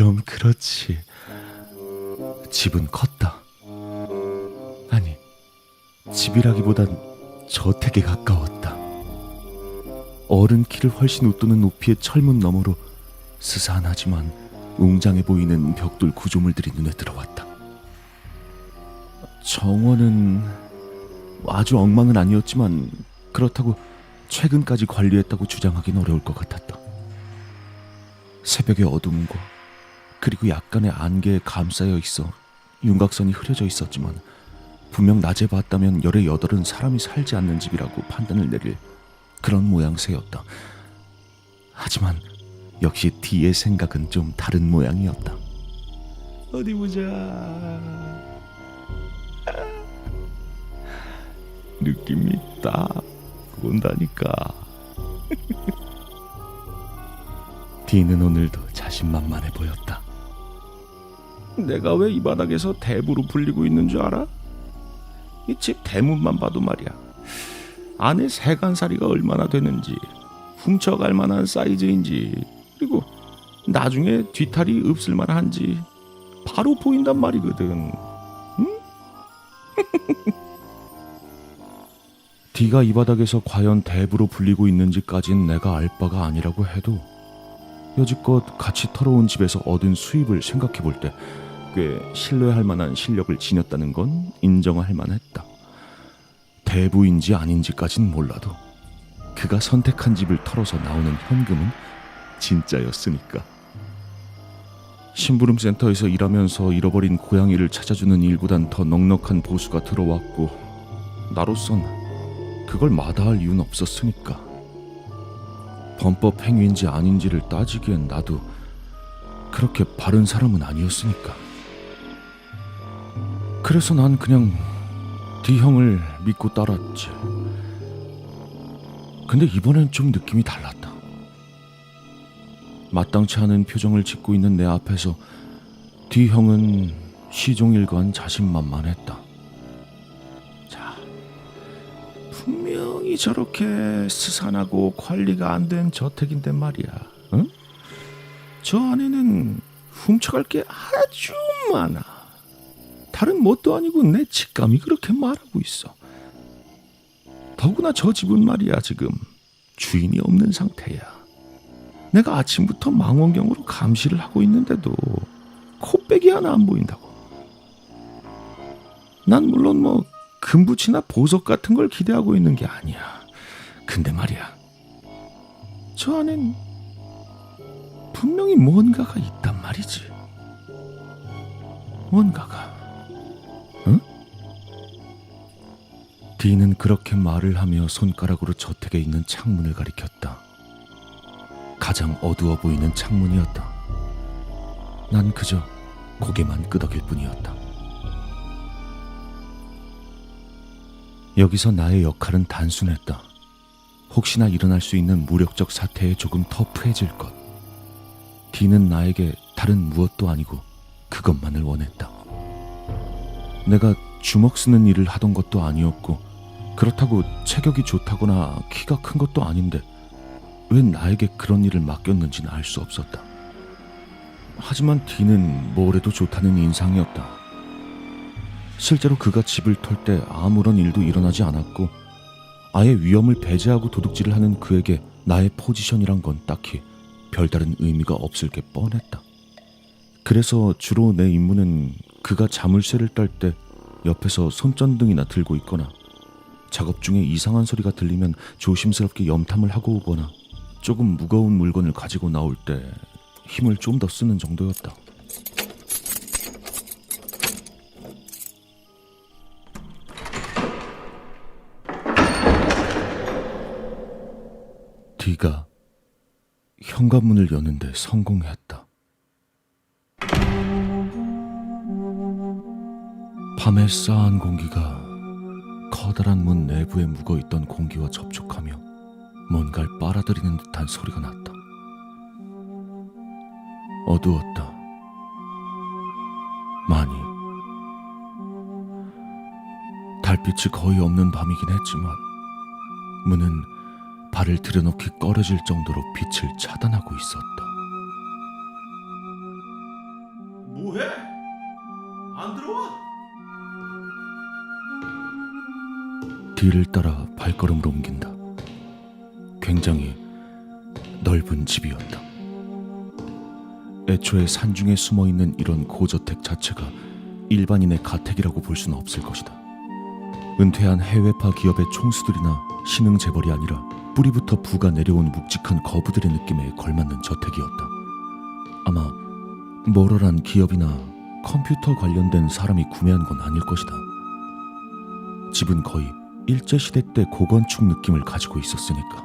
그럼 그렇지. 집은 컸다. 아니, 집이라기보단 저택에 가까웠다. 어른 키를 훨씬 웃도는 높이의 철문 너머로 스산하지만 웅장해 보이는 벽돌 구조물들이 눈에 들어왔다. 정원은 아주 엉망은 아니었지만 그렇다고 최근까지 관리했다고 주장하긴 어려울 것 같았다. 새벽의 어둠과 그리고 약간의 안개에 감싸여 있어 윤곽선이 흐려져 있었지만 분명 낮에 봤다면 열의 여덟은 사람이 살지 않는 집이라고 판단을 내릴 그런 모양새였다. 하지만 역시 D의 생각은 좀 다른 모양이었다. 어디 보자. 느낌이 딱 온다니까. D는 오늘도 자신만만해 보였다. 내가 왜 이 바닥에서 대부로 불리고 있는 줄 알아? 이 집 대문만 봐도 말이야. 안에 세간살이가 얼마나 되는지, 훔쳐갈 만한 사이즈인지, 그리고 나중에 뒤탈이 없을 만한지 바로 보인단 말이거든. 응? D가 이 바닥에서 과연 대부로 불리고 있는지까진 내가 알 바가 아니라고 해도 여지껏 같이 털어온 집에서 얻은 수입을 생각해 볼 때 꽤 신뢰할 만한 실력을 지녔다는 건 인정할 만했다. 대부인지 아닌지까진 몰라도 그가 선택한 집을 털어서 나오는 현금은 진짜였으니까. 심부름센터에서 일하면서 잃어버린 고양이를 찾아주는 일보단 더 넉넉한 보수가 들어왔고 나로선 그걸 마다할 이유는 없었으니까. 범법 행위인지 아닌지를 따지기엔 나도 그렇게 바른 사람은 아니었으니까. 그래서 난 그냥 D 형을 믿고 따랐지. 근데 이번엔 좀 느낌이 달랐다. 마땅치 않은 표정을 짓고 있는 내 앞에서 D 형은 시종일관 자신만만했다. 자, 분명히 저렇게 스산하고 관리가 안 된 저택인데 말이야. 응? 저 안에는 훔쳐갈 게 아주 많아. 다른 뭣도 아니고 내 직감이 그렇게 말하고 있어. 더구나 저 집은 말이야 지금 주인이 없는 상태야. 내가 아침부터 망원경으로 감시를 하고 있는데도 코빼기 하나 안 보인다고. 난 물론 뭐 금붙이나 보석 같은 걸 기대하고 있는 게 아니야. 근데 말이야, 저 안엔 분명히 뭔가가 있단 말이지. 뭔가가. 응? D는 그렇게 말을 하며 손가락으로 저택에 있는 창문을 가리켰다. 가장 어두워 보이는 창문이었다. 난 그저 고개만 끄덕일 뿐이었다. 여기서 나의 역할은 단순했다. 혹시나 일어날 수 있는 무력적 사태에 조금 터프해질 것. D는 나에게 다른 무엇도 아니고 그것만을 원했다. 내가 주먹 쓰는 일을 하던 것도 아니었고 그렇다고 체격이 좋다거나 키가 큰 것도 아닌데 왜 나에게 그런 일을 맡겼는지는 알 수 없었다. 하지만 D는 뭘 해도 좋다는 인상이었다. 실제로 그가 집을 털 때 아무런 일도 일어나지 않았고 아예 위험을 배제하고 도둑질을 하는 그에게 나의 포지션이란 건 딱히 별다른 의미가 없을 게 뻔했다. 그래서 주로 내 임무는 그가 자물쇠를 딸 때 옆에서 손전등이나 들고 있거나 작업 중에 이상한 소리가 들리면 조심스럽게 염탐을 하고 오거나 조금 무거운 물건을 가지고 나올 때 힘을 좀 더 쓰는 정도였다. D가 현관문을 여는데 성공했다. 밤에 싸한 공기가 커다란 문 내부에 묵어있던 공기와 접촉하며 뭔가를 빨아들이는 듯한 소리가 났다. 어두웠다. 많이. 달빛이 거의 없는 밤이긴 했지만 문은 발을 들여놓기 꺼려질 정도로 빛을 차단하고 있었다. 안 들어와? 뒤를 따라 발걸음을 옮긴다. 굉장히 넓은 집이었다. 애초에 산중에 숨어있는 이런 고저택 자체가 일반인의 가택이라고 볼 수는 없을 것이다. 은퇴한 해외파 기업의 총수들이나 신흥 재벌이 아니라 뿌리부터 부가 내려온 묵직한 거부들의 느낌에 걸맞는 저택이었다. 아마 모럴한 기업이나 컴퓨터 관련된 사람이 구매한 건 아닐 것이다. 집은 거의 일제시대 때 고건축 느낌을 가지고 있었으니까.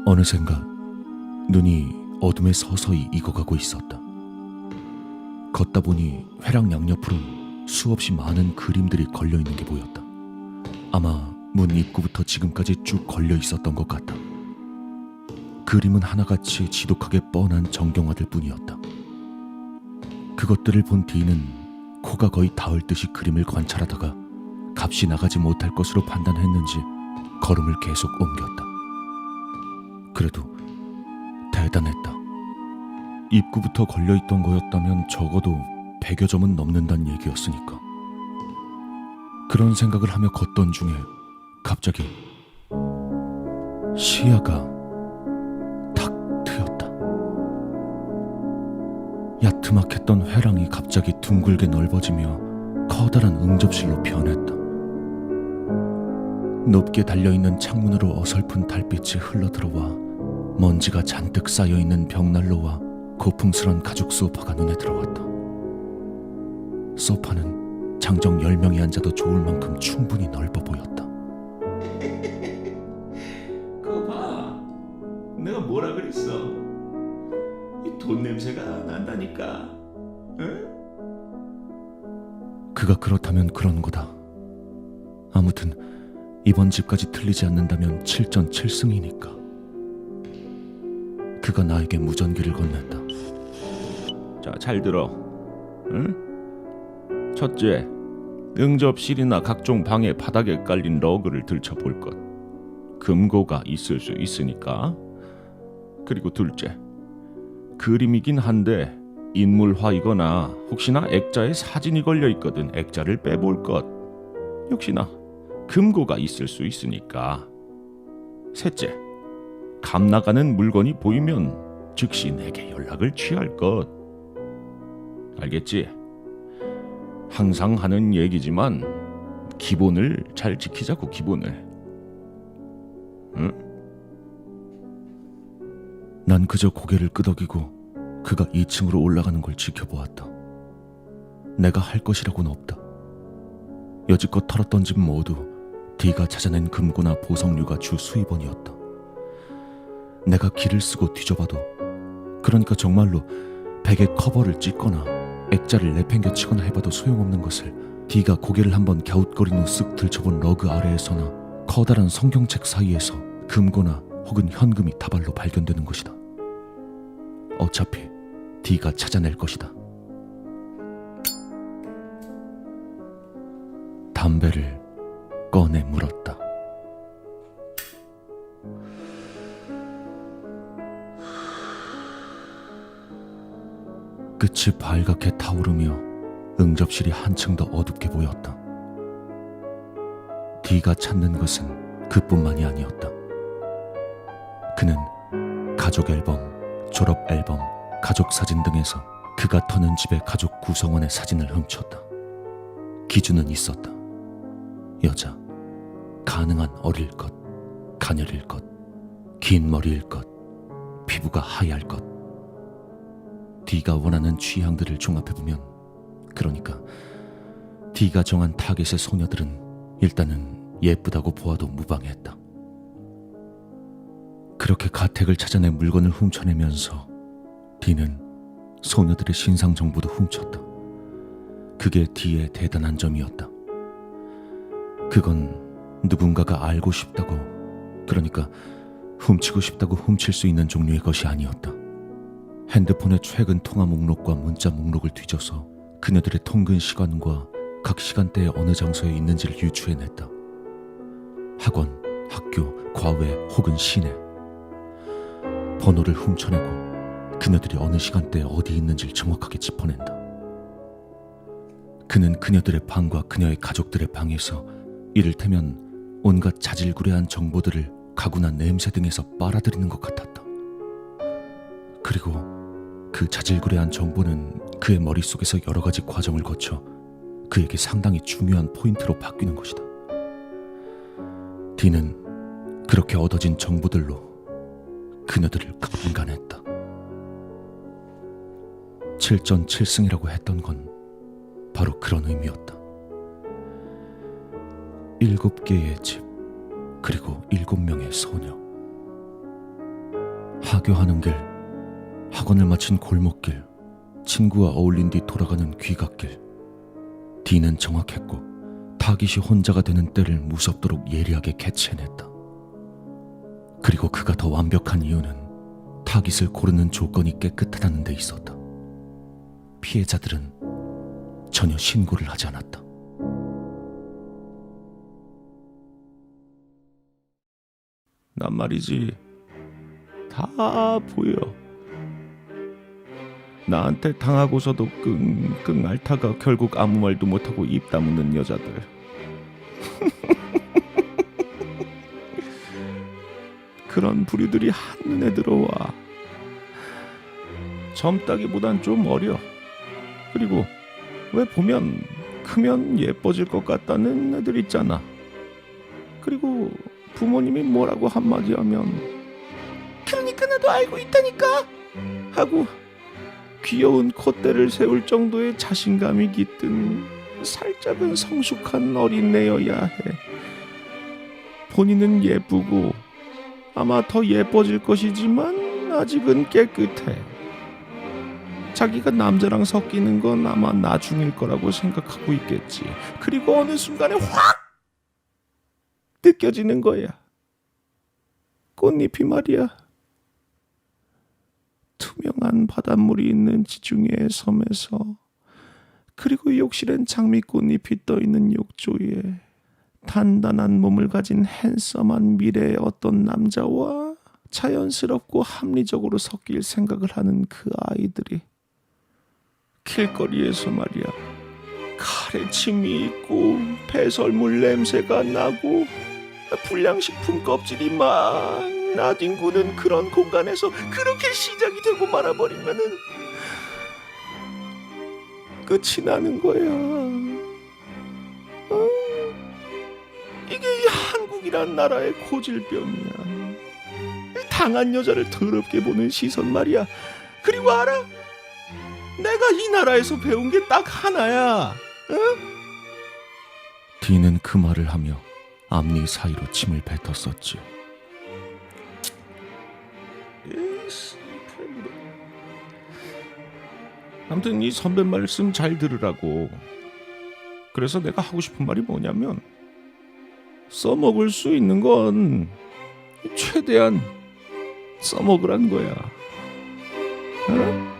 어느샌가 눈이 어둠에 서서히 익어가고 있었다. 걷다 보니 회랑 양옆으론 수없이 많은 그림들이 걸려있는 게 보였다. 아마 문 입구부터 지금까지 쭉 걸려 있었던 것 같다. 그림은 하나같이 지독하게 뻔한 정경화들 뿐이었다. 그것들을 본 뒤는 코가 거의 닿을 듯이 그림을 관찰하다가 값이 나가지 못할 것으로 판단했는지 걸음을 계속 옮겼다. 그래도 대단했다. 입구부터 걸려있던 거였다면 적어도 100여 점은 넘는다는 얘기였으니까. 그런 생각을 하며 걷던 중에 갑자기 시야가 탁 트였다. 야트막했던 회랑이 갑자기 둥글게 넓어지며 커다란 응접실로 변했다. 높게 달려있는 창문으로 어설픈 달빛이 흘러들어와 먼지가 잔뜩 쌓여있는 벽난로와 고풍스런 가죽 소파가 눈에 들어왔다. 소파는 장정 10명이 앉아도 좋을 만큼 충분히 넓어 보였다. 그거 봐. 내가 뭐라 그랬어? 이 돈 냄새가 난다니까. 응? 그가 그렇다면 그런 거다. 아무튼 이번 집까지 틀리지 않는다면 7전 7승이니까. 그가 나에게 무전기를 건넸다. 자, 잘 들어. 응? 첫째, 응접실이나 각종 방의 바닥에 깔린 러그를 들춰볼 것. 금고가 있을 수 있으니까. 그리고 둘째, 그림이긴 한데 인물화이거나 혹시나 액자에 사진이 걸려있거든 액자를 빼볼 것. 역시나 금고가 있을 수 있으니까. 셋째, 값 나가는 물건이 보이면 즉시 내게 연락을 취할 것. 알겠지? 항상 하는 얘기지만 기본을 잘 지키자고, 기본을. 응? 난 그저 고개를 끄덕이고 그가 2층으로 올라가는 걸 지켜보았다. 내가 할 것이라고는 없다. 여지껏 털었던 집 모두 D가 찾아낸 금고나 보석류가 주 수입원이었다. 내가 기를 쓰고 뒤져봐도, 그러니까 정말로 백의 커버를 찢거나 액자를 내팽겨치거나 해봐도 소용없는 것을 D가 고개를 한번 갸웃거린 후 쓱 들춰본 러그 아래에서나 커다란 성경책 사이에서 금고나 혹은 현금이 다발로 발견되는 것이다. 어차피 D가 찾아낼 것이다. 담배를 꺼내 물었다. 끝이 발갛게 타오르며 응접실이 한층 더 어둡게 보였다. D가 찾는 것은 그뿐만이 아니었다. 그는 가족 앨범, 졸업 앨범, 가족 사진 등에서 그가 터는 집의 가족 구성원의 사진을 훔쳤다. 기준은 있었다. 여자, 가능한 어릴 것, 가녀릴 것, 긴 머리일 것, 피부가 하얄 것. D가 원하는 취향들을 종합해보면, 그러니까 D가 정한 타겟의 소녀들은 일단은 예쁘다고 보아도 무방했다. 그렇게 가택을 찾아내 물건을 훔쳐내면서 D는 소녀들의 신상 정보도 훔쳤다. 그게 D의 대단한 점이었다. 그건 누군가가 알고 싶다고, 그러니까 훔치고 싶다고 훔칠 수 있는 종류의 것이 아니었다. 핸드폰의 최근 통화 목록과 문자 목록을 뒤져서 그녀들의 통근 시간과 각 시간대에 어느 장소에 있는지를 유추해냈다. 학원, 학교, 과외 혹은 시내. 번호를 훔쳐내고 그녀들이 어느 시간대에 어디 있는지를 정확하게 짚어낸다. 그는 그녀들의 방과 그녀의 가족들의 방에서 이를테면 온갖 자질구레한 정보들을 가구나 냄새 등에서 빨아들이는 것 같았다. 그리고 그 자질구레한 정보는 그의 머릿속에서 여러 가지 과정을 거쳐 그에게 상당히 중요한 포인트로 바뀌는 것이다. 딘은 그렇게 얻어진 정보들로 그녀들을 강간했다. 7전 7승이라고 했던 건 바로 그런 의미였다. 7개의 집, 그리고 7명의 소녀. 하교하는 길, 학원을 마친 골목길, 친구와 어울린 뒤 돌아가는 귀갓길. 딘은 정확했고 타깃이 혼자가 되는 때를 무섭도록 예리하게 캐치해냈다. 그리고 그가 더 완벽한 이유는 타깃을 고르는 조건이 깨끗하다는 데 있었다. 피해자들은 전혀 신고를 하지 않았다. 난 말이지, 다 보여. 나한테 당하고서도 끙끙 앓다가 결국 아무 말도 못하고 입 다무는 여자들. 그런 부류들이 한눈에 들어와. 젊다기보단 좀 어려. 그리고 왜 보면 크면 예뻐질 것 같다는 애들 있잖아. 그리고 부모님이 뭐라고 한마디 하면 그러니까 나도 알고 있다니까 하고 귀여운 콧대를 세울 정도의 자신감이 깃든 살짝은 성숙한 어린애여야 해. 본인은 예쁘고 아마 더 예뻐질 것이지만 아직은 깨끗해. 자기가 남자랑 섞이는 건 아마 나중일 거라고 생각하고 있겠지. 그리고 어느 순간에 확 느껴지는 거야. 꽃잎이 말이야. 투명한 바닷물이 있는 지중해의 섬에서, 그리고 욕실엔 장미꽃잎이 떠있는 욕조에 단단한 몸을 가진 핸섬한 미래의 어떤 남자와 자연스럽고 합리적으로 섞일 생각을 하는 그 아이들이 길거리에서 말이야, 칼에 침이 있고 배설물 냄새가 나고 불량식품 껍질이 막 나뒹구는 그런 공간에서 그렇게 시작이 되고 말아버리면은 끝이 나는 거야. 이게 한국이란 나라의 고질병이야. 당한 여자를 더럽게 보는 시선 말이야. 그리고 알아? 내가 이 나라에서 배운 게 딱 하나야. 응? 딘은 그 말을 하며 앞니 사이로 침을 뱉었었지. 아무튼 이 선배 말씀 잘 들으라고. 그래서 내가 하고 싶은 말이 뭐냐면, 써먹을 수 있는 건 최대한 써먹으란 거야. 어?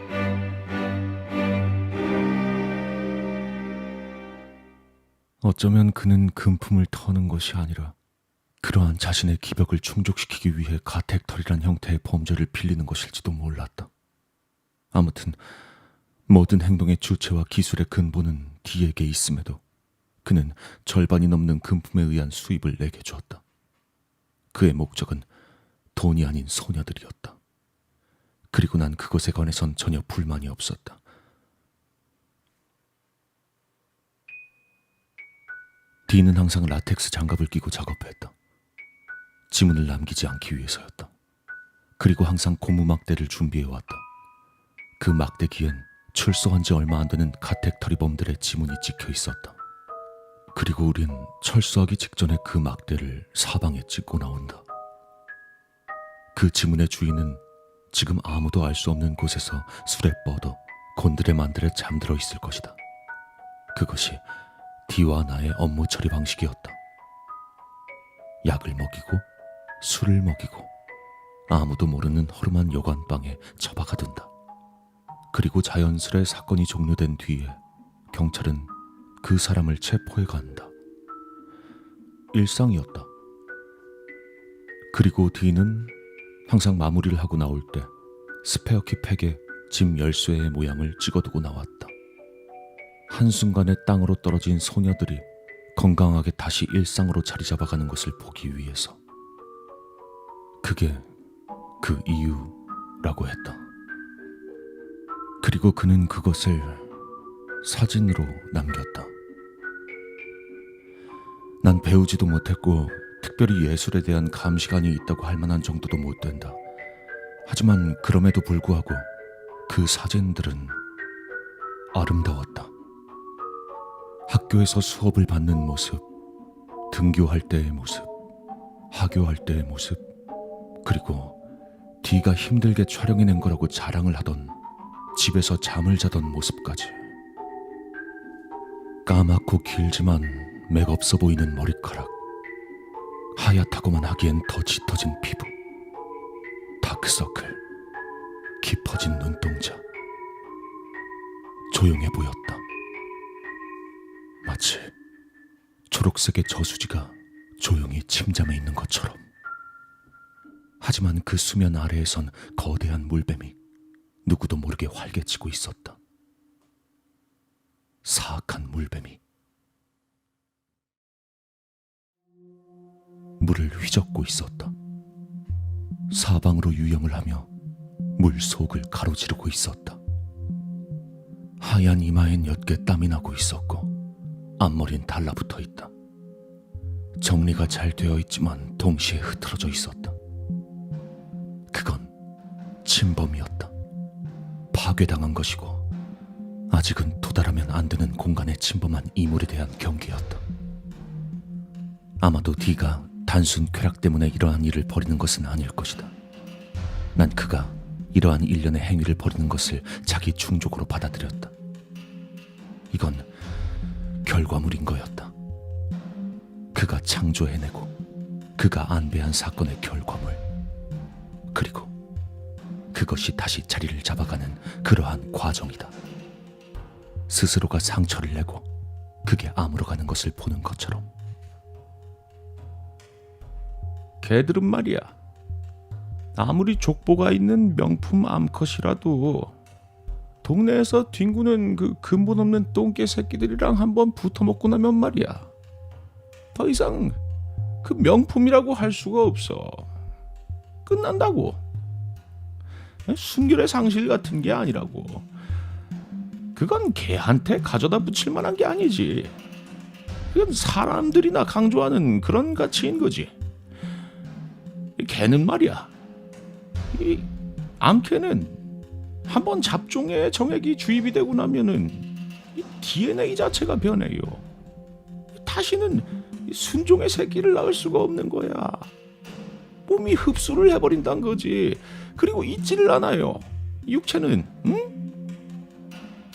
어쩌면 그는 금품을 터는 것이 아니라 그러한 자신의 기벽을 충족시키기 위해 가택털이란 형태의 범죄를 빌리는 것일지도 몰랐다. 아무튼 모든 행동의 주체와 기술의 근본은 D에게 있음에도 그는 절반이 넘는 금품에 의한 수입을 내게 주었다. 그의 목적은 돈이 아닌 소녀들이었다. 그리고 난 그것에 관해선 전혀 불만이 없었다. D는 항상 라텍스 장갑을 끼고 작업했다. 지문을 남기지 않기 위해서였다. 그리고 항상 고무 막대를 준비해왔다. 그 막대 귀엔 출소한 지 얼마 안 되는 가택터리범들의 지문이 찍혀 있었다. 그리고 우린 철수하기 직전에 그 막대를 사방에 찍고 나온다. 그 지문의 주인은 지금 아무도 알 수 없는 곳에서 술에 뻗어 곤드레만드레 잠들어 있을 것이다. 그것이 D와 나의 업무 처리 방식이었다. 약을 먹이고 술을 먹이고 아무도 모르는 허름한 여관방에 처박아둔다. 그리고 자연스레 사건이 종료된 뒤에 경찰은 그 사람을 체포해 간다. 일상이었다. 그리고 D는 항상 마무리를 하고 나올 때 스페어키 팩에 짐 열쇠의 모양을 찍어두고 나왔다. 한순간에 땅으로 떨어진 소녀들이 건강하게 다시 일상으로 자리 잡아가는 것을 보기 위해서. 그게 그 이유라고 했다. 그리고 그는 그것을 사진으로 남겼다. 난 배우지도 못했고 특별히 예술에 대한 감시관이 있다고 할 만한 정도도 못 된다. 하지만 그럼에도 불구하고 그 사진들은 아름다웠다. 학교에서 수업을 받는 모습, 등교할 때의 모습, 하교할 때의 모습, 그리고 D가 힘들게 촬영해낸 거라고 자랑을 하던 집에서 잠을 자던 모습까지. 까맣고 길지만 맥없어 보이는 머리카락, 하얗다고만 하기엔 더 짙어진 피부, 다크서클, 깊어진 눈동자. 조용해 보였다. 마치 초록색의 저수지가 조용히 침잠해 있는 것처럼. 하지만 그 수면 아래에선 거대한 물뱀이 누구도 모르게 활개치고 있었다. 사악한 물뱀이. 물을 휘젓고 있었다. 사방으로 유영을 하며 물 속을 가로지르고 있었다. 하얀 이마엔 옅게 땀이 나고 있었고 앞머리는 달라붙어 있다. 정리가 잘 되어 있지만 동시에 흐트러져 있었다. 그건 침범이었다. 파괴당한 것이고 아직은 도달하면 안 되는 공간에 침범한 이물에 대한 경계였다. 아마도 D가 단순 쾌락 때문에 이러한 일을 벌이는 것은 아닐 것이다. 난 그가 이러한 일련의 행위를 벌이는 것을 자기 충족으로 받아들였다. 이건 결과물인 거였다. 그가 창조해내고 그가 안배한 사건의 결과물. 그리고 그것이 다시 자리를 잡아가는 그러한 과정이다. 스스로가 상처를 내고 그게 아물어가는 것을 보는 것처럼. 걔들은 말이야, 아무리 족보가 있는 명품 암컷이라도 동네에서 뒹구는 그 근본 없는 똥개 새끼들이랑 한번 붙어먹고 나면 말이야, 더 이상 그 명품이라고 할 수가 없어. 끝난다고. 순결의 상실 같은 게 아니라고. 그건 걔한테 가져다 붙일 만한 게 아니지. 그건 사람들이나 강조하는 그런 가치인 거지. 걔는 말이야, 이 암캐는 한번 잡종에 정액이 주입이 되고 나면은 이 DNA 자체가 변해요. 다시는 순종의 새끼를 낳을 수가 없는 거야. 몸이 흡수를 해버린다는 거지. 그리고 잊지를 않아요. 육체는, 응?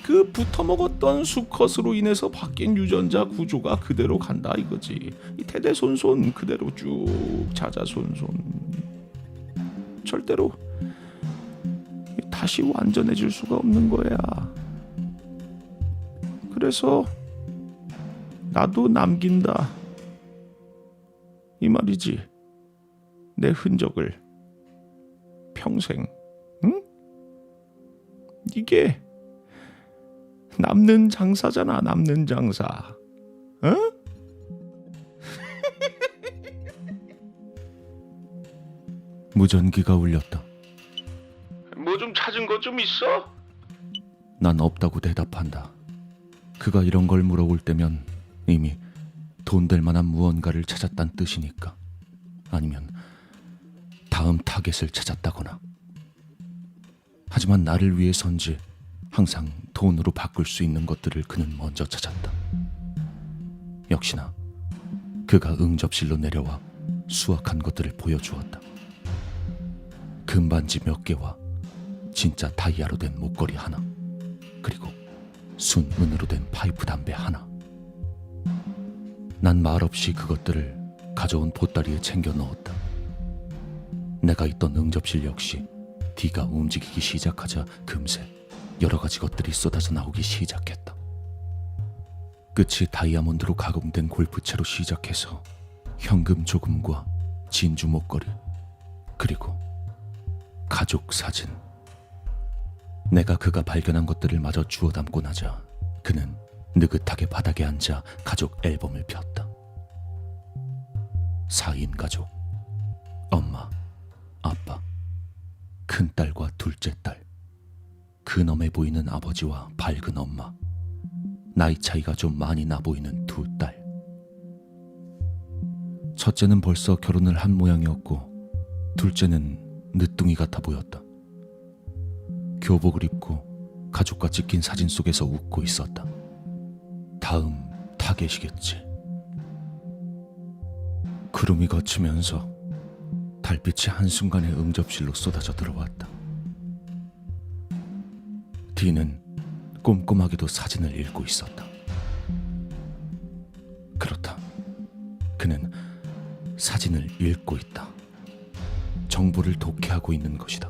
그 붙어먹었던 수컷으로 인해서 바뀐 유전자 구조가 그대로 간다 이거지. 이 대대손손 그대로 쭉 자자손손. 절대로 다시 완전해질 수가 없는 거야. 그래서 나도 남긴다 이 말이지. 내 흔적을 평생. 응? 이게 남는 장사잖아. 남는 장사. 어? 무전기가 울렸다. 뭐 좀 찾은 거 좀 있어? 난 없다고 대답한다. 그가 이런 걸 물어볼 때면 이미 돈 될 만한 무언가를 찾았단 뜻이니까. 아니면 다음 타겟을 찾았다거나. 하지만 나를 위해선지 항상 돈으로 바꿀 수 있는 것들을 그는 먼저 찾았다. 역시나 그가 응접실로 내려와 수확한 것들을 보여주었다. 금반지 몇 개와 진짜 다이아로 된 목걸이 하나, 그리고 순은으로 된 파이프 담배 하나. 난 말없이 그것들을 가져온 보따리에 챙겨 넣었다. 내가 있던 응접실 역시 D가 움직이기 시작하자 금세 여러 가지 것들이 쏟아져 나오기 시작했다. 끝이 다이아몬드로 가공된 골프채로 시작해서 현금 조금과 진주 목걸이, 그리고 가족 사진. 내가 그가 발견한 것들을 마저 주워 담고 나자 그는 느긋하게 바닥에 앉아 가족 앨범을 폈다. 4인 가족, 엄마, 아빠, 큰딸과 둘째 딸, 근엄해 보이는 아버지와 밝은 엄마, 나이 차이가 좀 많이 나 보이는 두 딸. 첫째는 벌써 결혼을 한 모양이었고 둘째는 늦둥이 같아 보였다. 교복을 입고 가족과 찍힌 사진 속에서 웃고 있었다. 다음 타겟이겠지. 구름이 걷히면서 달빛이 한순간에 응접실로 쏟아져 들어왔다. 디는 꼼꼼하게도 사진을 읽고 있었다. 그렇다. 그는 사진을 읽고 있다. 정보를 독해하고 있는 것이다.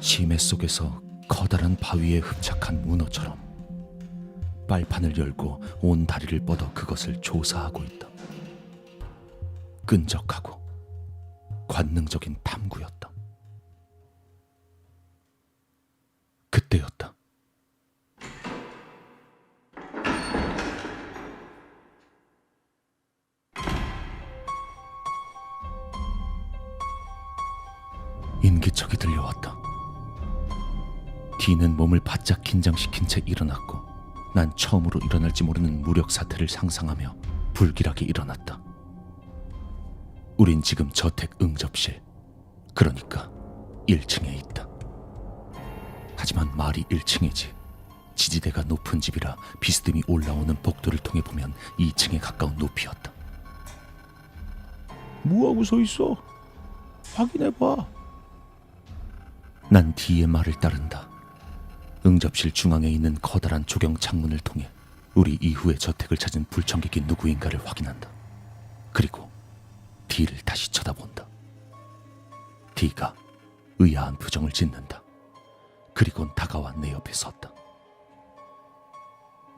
심해 속에서 커다란 바위에 흡착한 문어처럼 빨판을 열고 온 다리를 뻗어 그것을 조사하고 있다. 끈적하고 관능적인 탐구였다. 그때였다. 인기척이 들려왔다. 디는 몸을 바짝 긴장시킨 채 일어났고 난 처음으로 일어날지 모르는 무력 사태를 상상하며 불길하게 일어났다. 우린 지금 저택 응접실, 그러니까 1층에 있다. 하지만 말이 1층이지. 지지대가 높은 집이라 비스듬히 올라오는 복도를 통해 보면 2층에 가까운 높이였다. 뭐하고 서 있어? 확인해봐. 난 D의 말을 따른다. 응접실 중앙에 있는 커다란 조경 창문을 통해 우리 이후에 저택을 찾은 불청객이 누구인가를 확인한다. 그리고 D를 다시 쳐다본다. D가 의아한 표정을 짓는다. 그리곤 다가와 내 옆에 섰다.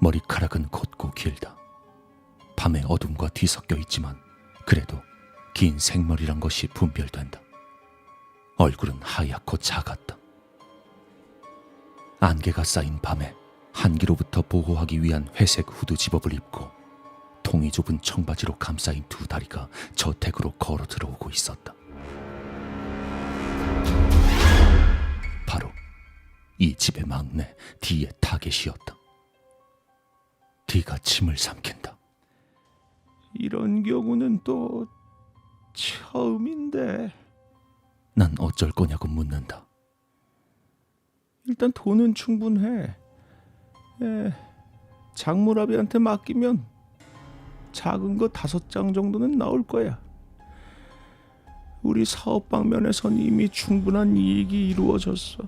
머리카락은 곧고 길다. 밤의 어둠과 뒤섞여 있지만 그래도 긴 생머리란 것이 분별된다. 얼굴은 하얗고 작았다. 안개가 쌓인 밤에 한기로부터 보호하기 위한 회색 후드 집업을 입고 통이 좁은 청바지로 감싸인 두 다리가 저택으로 걸어 들어오고 있었다. 바로 이 집의 막내 D의 타겟이었다. D가 침을 삼킨다. 이런 경우는 또 처음인데. 난 어쩔 거냐고 묻는다. 일단 돈은 충분해. 장무라비한테 맡기면 작은 거 5장 정도는 나올 거야. 우리 사업 방면에선 이미 충분한 이익이 이루어졌어.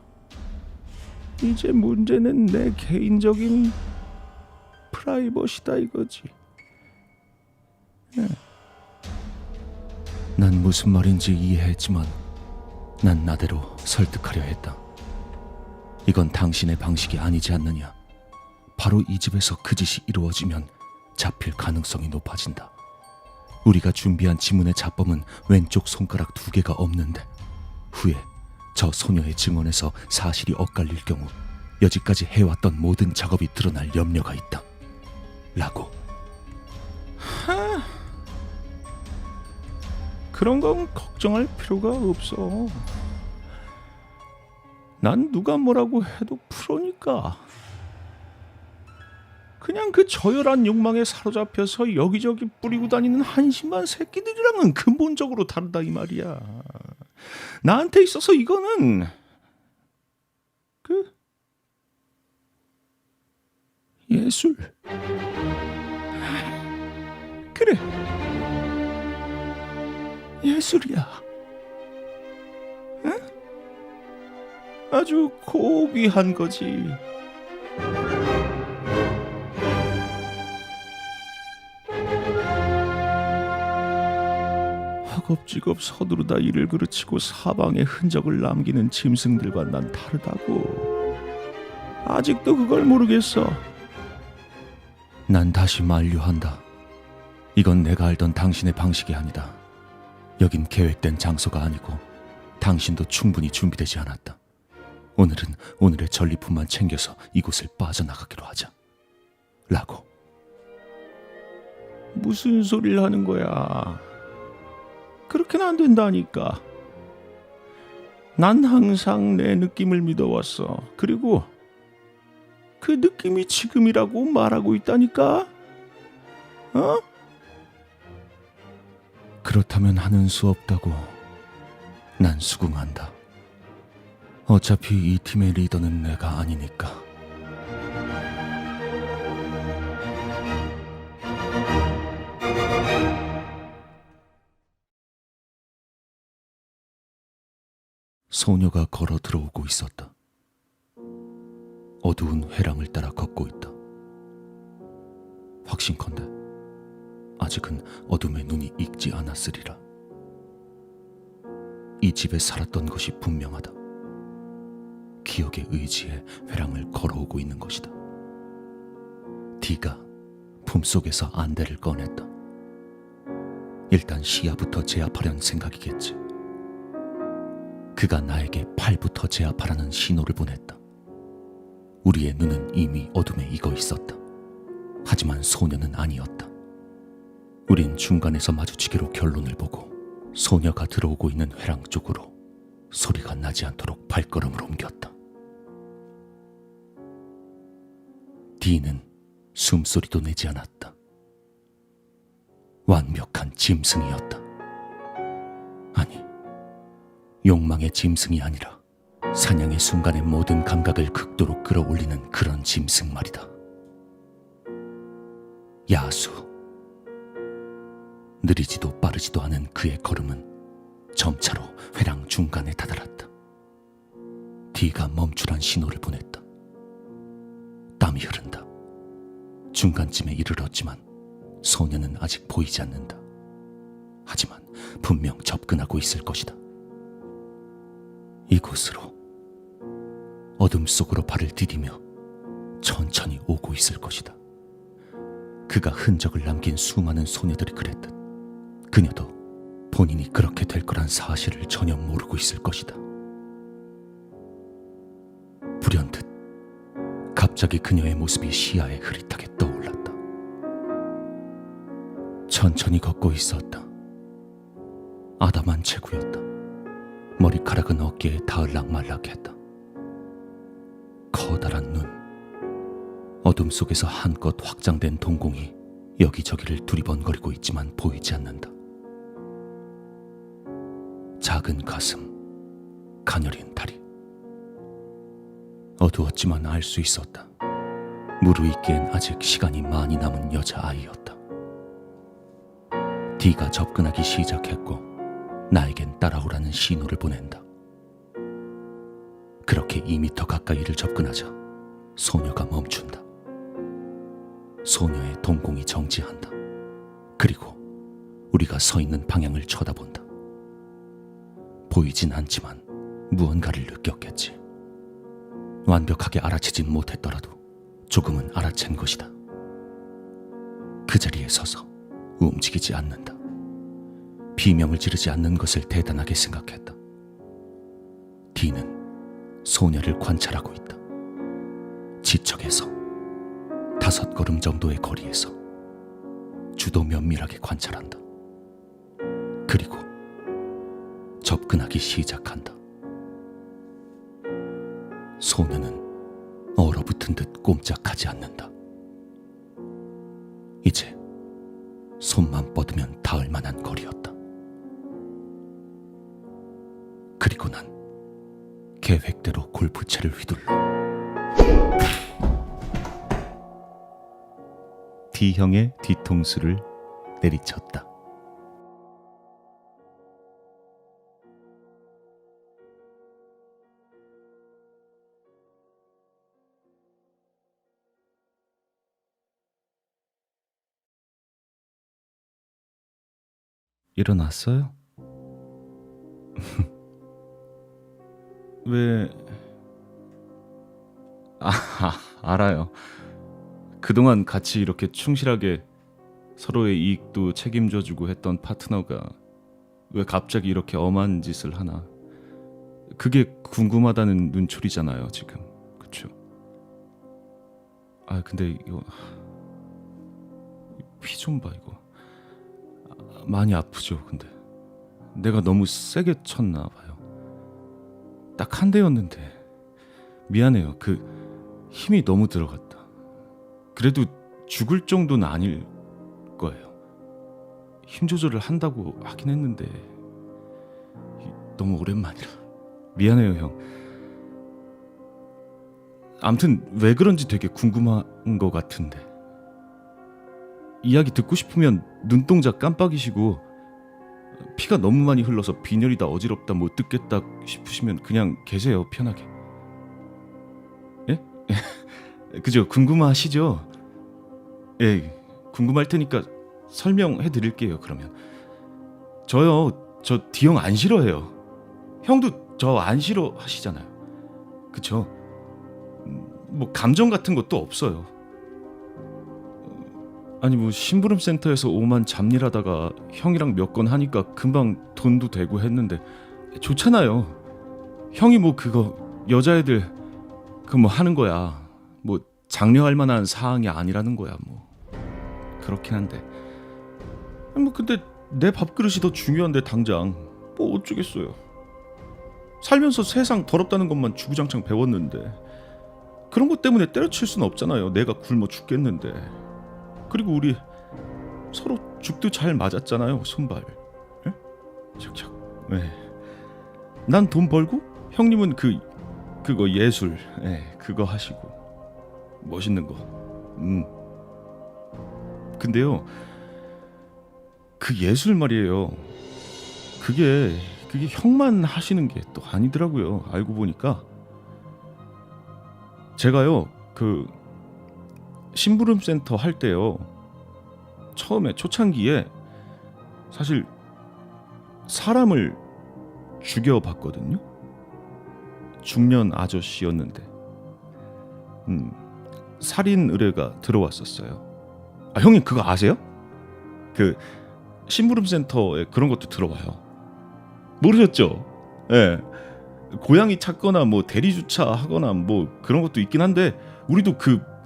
이제 문제는 내 개인적인 프라이버시다 이거지. 난 무슨 말인지 이해했지만 난 나대로 설득하려 했다. 이건 당신의 방식이 아니지 않느냐. 바로 이 집에서 그 짓이 이루어지면 잡힐 가능성이 높아진다. 우리가 준비한 지문의 잡범은 왼쪽 손가락 2개가 없는데 후에 저 소녀의 증언에서 사실이 엇갈릴 경우 여지까지 해왔던 모든 작업이 드러날 염려가 있다. 라고. 그런 건 걱정할 필요가 없어. 난 누가 뭐라고 해도 프로니까. 그냥 그 저열한 욕망에 사로잡혀서 여기저기 뿌리고 다니는 한심한 새끼들이랑은 근본적으로 다르다 이 말이야. 나한테 있어서 이거는 예술. 그래. 예술이야. 응? 아주 고귀한 거지. 허겁지겁 서두르다 일을 그르치고 사방에 흔적을 남기는 짐승들과 난 다르다고. 아직도 그걸 모르겠어. 난 다시 만류한다. 이건 내가 알던 당신의 방식이 아니다. 여긴 계획된 장소가 아니고 당신도 충분히 준비되지 않았다. 오늘은 오늘의 전리품만 챙겨서 이곳을 빠져나가기로 하자. 라고. 무슨 소리를 하는 거야? 그렇게는 안 된다니까. 난 항상 내 느낌을 믿어왔어. 그리고 그 느낌이 지금이라고 말하고 있다니까. 어? 그렇다면 하는 수 없다고. 난 수긍한다. 어차피 이 팀의 리더는 내가 아니니까. 소녀가 걸어 들어오고 있었다. 어두운 회랑을 따라 걷고 있다. 확신컨대 아직은 어둠의 눈이 익지 않았으리라. 이 집에 살았던 것이 분명하다. 기억의 의지에 회랑을 걸어오고 있는 것이다. D가 품속에서 안대를 꺼냈다. 일단 시야부터 제압하려는 생각이겠지. 그가 나에게 팔부터 제압하라는 신호를 보냈다. 우리의 눈은 이미 어둠에 익어 있었다. 하지만 소녀는 아니었다. 우린 중간에서 마주치기로 결론을 보고 소녀가 들어오고 있는 회랑 쪽으로 소리가 나지 않도록 발걸음을 옮겼다. D는 숨소리도 내지 않았다. 완벽한 짐승이었다. 아니, 욕망의 짐승이 아니라 사냥의 순간의 모든 감각을 극도로 끌어올리는 그런 짐승 말이다. 야수. 느리지도 빠르지도 않은 그의 걸음은 점차로 회랑 중간에 다다랐다. D가 멈추란 신호를 보냈다. 땀이 흐른다. 중간쯤에 이르렀지만 소녀는 아직 보이지 않는다. 하지만 분명 접근하고 있을 것이다. 이곳으로 어둠 속으로 발을 디디며 천천히 오고 있을 것이다. 그가 흔적을 남긴 수많은 소녀들이 그랬듯 그녀도 본인이 그렇게 될 거란 사실을 전혀 모르고 있을 것이다. 불현듯 갑자기 그녀의 모습이 시야에 흐릿하게 떠올랐다. 천천히 걷고 있었다. 아담한 체구였다. 머리카락은 어깨에 닿을락말락했다. 커다란 눈, 어둠 속에서 한껏 확장된 동공이 여기저기를 두리번거리고 있지만 보이지 않는다. 작은 가슴, 가녀린 다리. 어두웠지만 알 수 있었다. 무르익기엔 아직 시간이 많이 남은 여자아이였다. D가 접근하기 시작했고 나에겐 따라오라는 신호를 보낸다. 그렇게 2미터 가까이를 접근하자 소녀가 멈춘다. 소녀의 동공이 정지한다. 그리고 우리가 서 있는 방향을 쳐다본다. 보이진 않지만 무언가를 느꼈겠지. 완벽하게 알아채진 못했더라도 조금은 알아챈 것이다. 그 자리에 서서 움직이지 않는다. 비명을 지르지 않는 것을 대단하게 생각했다. D는 소녀를 관찰하고 있다. 지척에서 5걸음 정도의 거리에서 주도 면밀하게 관찰한다. 그리고 접근하기 시작한다. 소녀는 얼어붙은 듯 꼼짝하지 않는다. 이제 손만 뻗으면 닿을 만한 거리였다. 그리고 난 계획대로 골프채를 휘둘러 D형의 뒤통수를 내리쳤다. 일어났어요? 왜... 알아요. 그동안 같이 이렇게 충실하게 서로의 이익도 책임져주고 했던 파트너가 왜 갑자기 이렇게 엄한 짓을 하나. 그게 궁금하다는 눈초리잖아요, 지금. 그쵸? 근데 이거 피 좀 봐, 이거. 많이 아프죠, 근데. 내가 너무 세게 쳤나 봐요. 딱 한 대였는데. 미안해요. 그 힘이 너무 들어갔다. 그래도 죽을 정도는 아닐 거예요. 힘 조절을 한다고 하긴 했는데 너무 오랜만이라. 미안해요, 형. 암튼 왜 그런지 되게 궁금한 것 같은데. 이야기 듣고 싶으면 눈동자 깜빡이시고, 피가 너무 많이 흘러서 빈혈이다 어지럽다 못 듣겠다 싶으시면 그냥 계세요, 편하게. 예? 그죠? 궁금하시죠? 예, 궁금할 테니까 설명해 드릴게요. 그러면 저 D형 안 싫어해요. 형도 저 안 싫어하시잖아요. 그쵸? 뭐 감정 같은 것도 없어요. 아니 뭐 심부름 센터에서 오만 잡일하다가 형이랑 몇 건 하니까 금방 돈도 되고 했는데 좋잖아요. 형이 뭐 그거 여자애들 그 뭐 하는 거야. 뭐 장려할 만한 사항이 아니라는 거야. 뭐 그렇긴 한데 뭐 근데 내 밥그릇이 더 중요한데 당장 뭐 어쩌겠어요. 살면서 세상 더럽다는 것만 주구장창 배웠는데 그런 것 때문에 때려칠 수는 없잖아요. 내가 굶어 죽겠는데. 그리고 우리 서로 죽도 잘 맞았잖아요. 손발. 예? 착착. 네. 난 돈 벌고 형님은 그거 예술. 그거 하시고 멋있는 거. 근데요. 그 예술 말이에요. 그게 형만 하시는 게 또 아니더라고요. 알고 보니까 제가요 그 심부름 센터 할 때요 처음에 초창기에 사실 사람을 죽여봤거든요. 중년 아저씨였는데 살인 의뢰가 들어왔었어요. 형님 그거 아세요? 그 심부름 센터에 그런 것도 들어와요. 모르셨죠? 예. 고양이 찾거나 뭐 대리 주차하거나 뭐 그런 것도 있긴 한데 우리도 그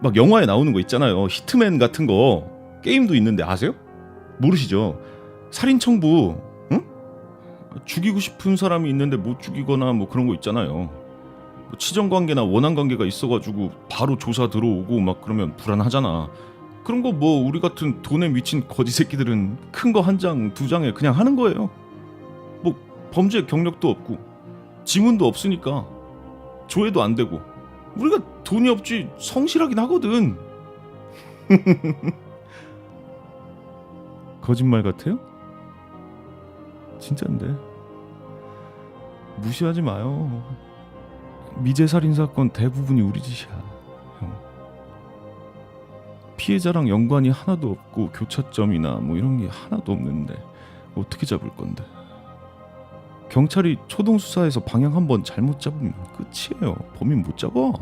막 영화에 나오는 거 있잖아요. 히트맨 같은 거 게임도 있는데 아세요? 모르시죠? 살인 청부, 응? 죽이고 싶은 사람이 있는데 못 죽이거나 뭐 그런 거 있잖아요. 뭐 치정 관계나 원한 관계가 있어가지고 바로 조사 들어오고 막 그러면 불안하잖아. 그런 거 뭐 우리 같은 돈에 미친 거지 새끼들은 큰 거 한 장, 두 장에 그냥 하는 거예요. 뭐 범죄 경력도 없고 지문도 없으니까 조회도 안 되고 우리가 돈이 없지 성실하긴 하거든. 거짓말 같아요? 진짠데. 무시하지 마요. 미제 살인 사건 대부분이 우리 짓이야, 형. 피해자랑 연관이 하나도 없고 교차점이나 뭐 이런 게 하나도 없는데 어떻게 잡을 건데? 경찰이 초동 수사에서 방향 한번 잘못 잡으면 끝이에요. 범인 못 잡아.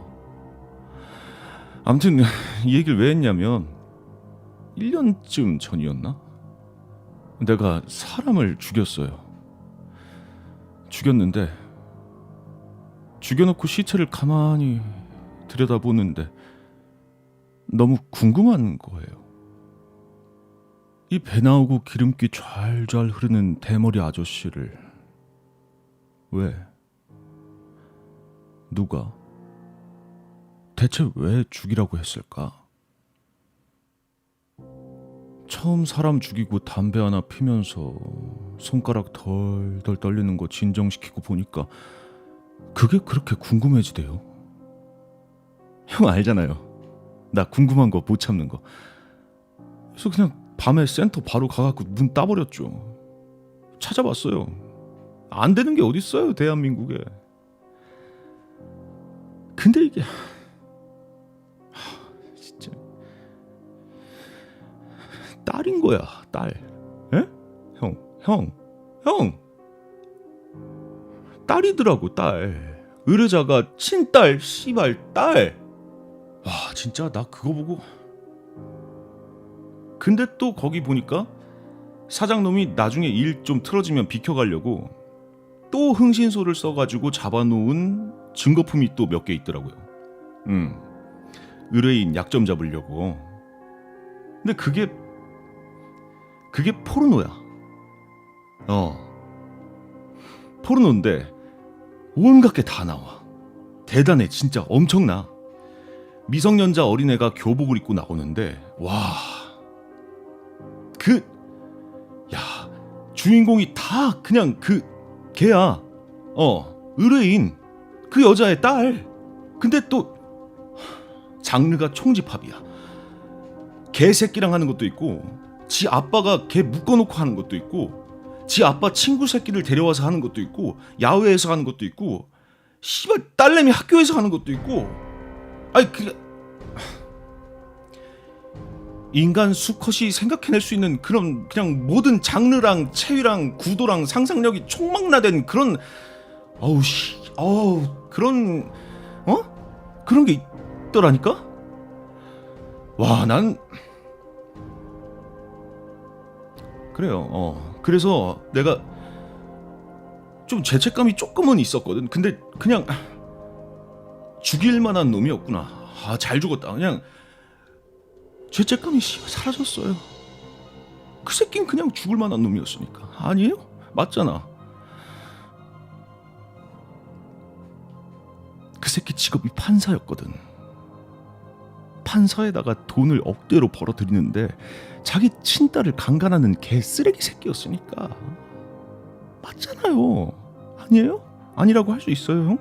아무튼 이 얘기를 왜 했냐면 1년쯤 전이었나? 내가 사람을 죽였어요. 죽였는데 죽여놓고 시체를 가만히 들여다보는데 너무 궁금한 거예요. 이 배 나오고 기름기 좔좔 흐르는 대머리 아저씨를 왜? 누가? 대체 왜 죽이라고 했을까? 처음 사람 죽이고 담배 하나 피면서 손가락 덜덜 떨리는 거 진정시키고 보니까 그게 그렇게 궁금해지대요. 형 알잖아요. 나 궁금한 거 못 참는 거. 그래서 그냥 밤에 센터 바로 가갖고 문 따버렸죠. 찾아봤어요. 안 되는 게 어딨어요, 대한민국에. 근데 이게 진짜 딸인 거야, 딸. 에? 형. 딸이더라고, 딸. 의뢰자가 친딸, 씨발 딸. 와, 진짜 나 그거 보고. 근데 또 거기 보니까 사장놈이 나중에 일 좀 틀어지면 비켜가려고 또 흥신소를 써가지고 잡아놓은 증거품이 또 몇 개 있더라고요. 의뢰인 약점 잡으려고. 근데 그게 포르노야. 포르노인데 온갖 게 다 나와. 대단해. 진짜 엄청나. 미성년자 어린애가 교복을 입고 나오는데 와, 주인공이 다 그냥 걔야. 의뢰인, 그 여자의 딸. 근데 또 장르가 총집합이야. 개새끼랑 하는 것도 있고, 지 아빠가 걔 묶어놓고 하는 것도 있고, 지 아빠 친구 새끼를 데려와서 하는 것도 있고, 야외에서 하는 것도 있고, 씨발 딸내미 학교에서 하는 것도 있고. 아니 인간 수컷이 생각해낼 수 있는 그런 그냥 모든 장르랑 체위랑 구도랑 상상력이 총망라된 그런 그런 그런 게 있더라니까. 와, 난 그래요. 그래서 내가 좀 죄책감이 조금은 있었거든. 근데 그냥 죽일 만한 놈이었구나. 잘 죽었다. 그냥 죄책감이 사라졌어요. 그 새끼는 그냥 죽을 만한 놈이었으니까. 아니에요? 맞잖아. 그 새끼 직업이 판사였거든. 판사에다가 돈을 억대로 벌어들이는데 자기 친딸을 강간하는 개 쓰레기 새끼였으니까. 맞잖아요. 아니에요? 아니라고 할 수 있어요, 형?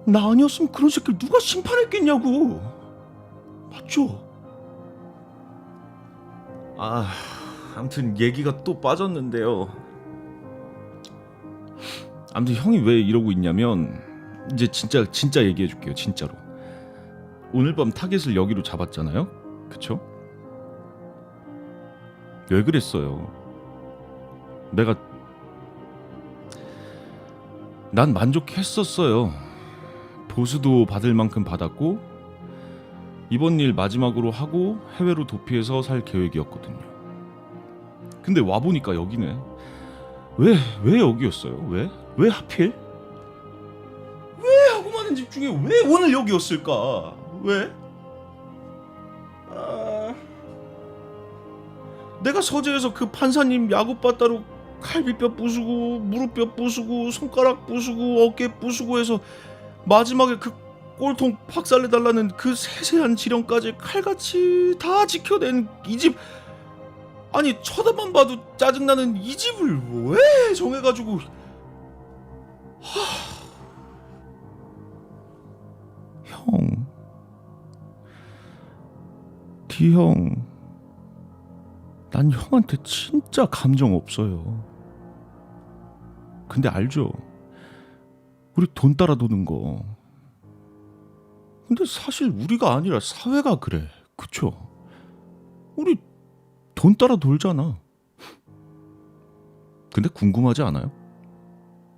나 아니었으면 그런 새끼를 누가 심판했겠냐고. 맞죠? 아무튼 얘기가 또 빠졌는데요. 아무튼 형이 왜 이러고 있냐면, 이제 진짜 얘기해줄게요. 진짜로. 오늘 밤 타겟을 여기로 잡았잖아요. 그쵸? 왜 그랬어요? 난 만족했었어요. 보수도 받을 만큼 받았고, 이번 일 마지막으로 하고 해외로 도피해서 살 계획이었거든요. 근데 와보니까 여기네. 왜 여기였어요? 왜 하필? 왜 하고 많은 집 중에 왜 오늘 여기였을까? 왜? 내가 서재에서 그 판사님 야구바따로 갈비뼈 부수고 무릎뼈 부수고 손가락 부수고 어깨 부수고 해서 마지막에 그 꼴통 박살내달라는 그 세세한 지령까지 칼같이 다 지켜낸 이 집. 아니 쳐다만 봐도 짜증나는 이 집을 왜 정해가지고. 형, D형, 난 형한테 진짜 감정 없어요. 근데 알죠? 우리 돈 따라 도는 거. 근데 사실 우리가 아니라 사회가 그래. 그쵸? 우리 돈 따라 돌잖아. 근데 궁금하지 않아요?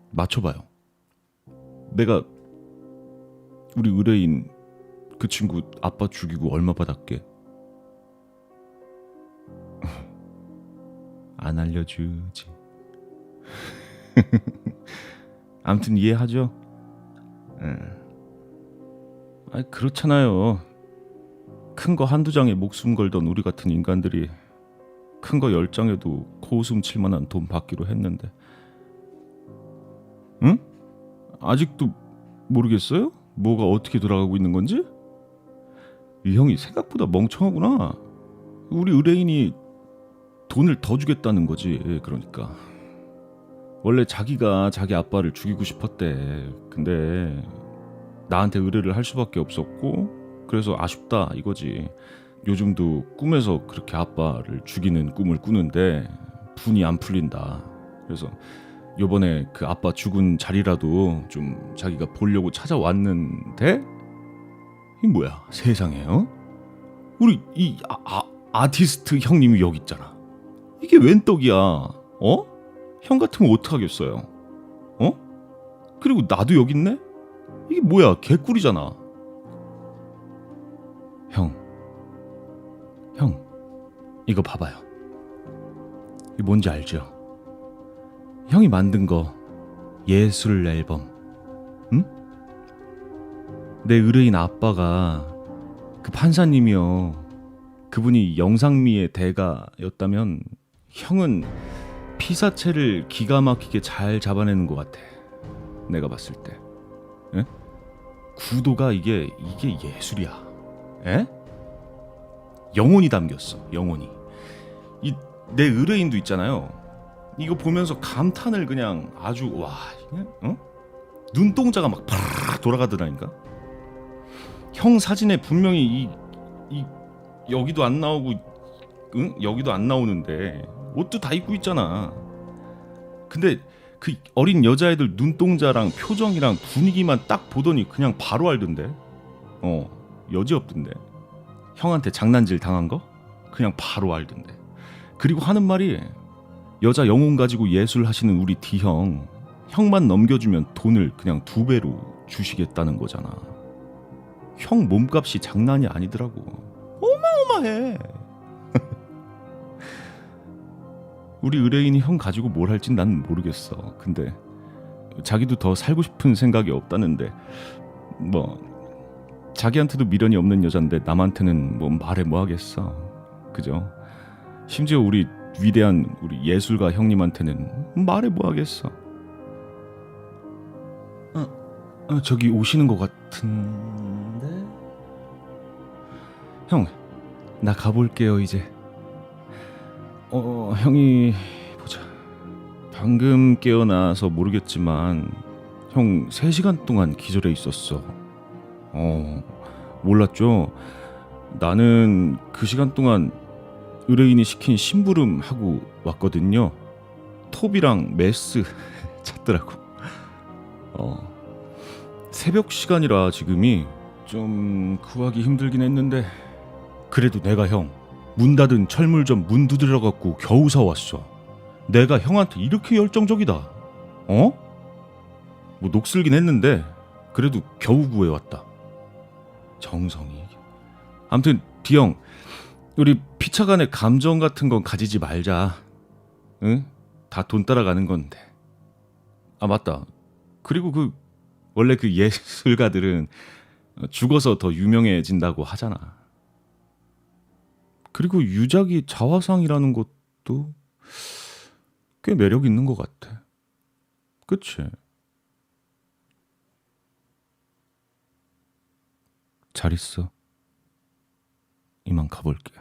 맞춰봐요. 내가 우리 의뢰인 그 친구 아빠 죽이고 얼마 받았게? 안 알려주지. 아무튼 이해하죠? 아니 그렇잖아요. 큰 거 한두 장에 목숨 걸던 우리 같은 인간들이 큰 거 10장에도 코웃음 칠만한 돈 받기로 했는데. 응? 아직도 모르겠어요? 뭐가 어떻게 돌아가고 있는 건지? 이 형이 생각보다 멍청하구나. 우리 의뢰인이 돈을 더 주겠다는 거지. 그러니까 원래 자기가 자기 아빠를 죽이고 싶었대. 근데 나한테 의뢰를 할 수밖에 없었고 그래서 아쉽다 이거지. 요즘도 꿈에서 그렇게 아빠를 죽이는 꿈을 꾸는데 분이 안 풀린다. 그래서 요번에 그 아빠 죽은 자리라도 좀 자기가 보려고 찾아왔는데 이 뭐야 세상에. 우리 이 아티스트 형님이 여기 있잖아. 이게 웬 떡이야. 형 같으면 어떡하겠어요. 그리고 나도 여기 있네. 이게 뭐야 개꿀이잖아. 형 이거 봐봐요. 이게 뭔지 알죠? 형이 만든 거 예술 앨범. 응? 내 의뢰인 아빠가 그 판사님이요. 그분이 영상미의 대가였다면 형은 피사체를 기가 막히게 잘 잡아내는 것 같아. 내가 봤을 때. 에? 구도가 이게 예술이야. 에? 영혼이 담겼어. 영혼이. 이 내 의뢰인도 있잖아요. 이거 보면서 감탄을 그냥 아주 와, 어? 눈동자가 막 팍 돌아가더라니까. 형 사진에 분명히 이 여기도 안 나오고, 응? 여기도 안 나오는데 옷도 다 입고 있잖아. 근데 그 어린 여자애들 눈동자랑 표정이랑 분위기만 딱 보더니 그냥 바로 알던데. 여지없던데. 형한테 장난질 당한 거 그냥 바로 알던데. 그리고 하는 말이 여자 영혼 가지고 예술 하시는 우리 D형, 형만 넘겨주면 돈을 그냥 2배로 주시겠다는 거잖아. 형 몸값이 장난이 아니더라고. 어마어마해. 우리 의뢰인이 형 가지고 뭘 할진 난 모르겠어. 근데 자기도 더 살고 싶은 생각이 없다는데, 뭐 자기한테도 미련이 없는 여잔데 남한테는 뭐 말해 뭐 하겠어. 그죠? 심지어 우리 위대한 우리 예술가 형님한테는 말해 뭐 하겠어. 저기 오시는 것 같은데? 형, 나 가볼게요 이제. 형이 보자. 방금 깨어나서 모르겠지만 형 3시간 동안 기절해 있었어. 몰랐죠? 나는 그 시간 동안 의뢰인이 시킨 심부름 하고 왔거든요. 톱이랑 메스 찾더라고. 새벽 시간이라 지금이 좀 구하기 힘들긴 했는데, 그래도 내가 형 문 닫은 철물점 문 두드려 갖고 겨우 사왔어. 내가 형한테 이렇게 열정적이다. 뭐 녹슬긴 했는데 그래도 겨우 구해왔다. 정성이. 아무튼 D형, 우리 피차간의 감정 같은 건 가지지 말자. 응? 다 돈 따라가는 건데. 아 맞다. 그리고 원래 그 예술가들은 죽어서 더 유명해진다고 하잖아. 그리고 유작이 자화상이라는 것도 꽤 매력 있는 것 같아. 그치? 잘 있어. 이만 가볼게.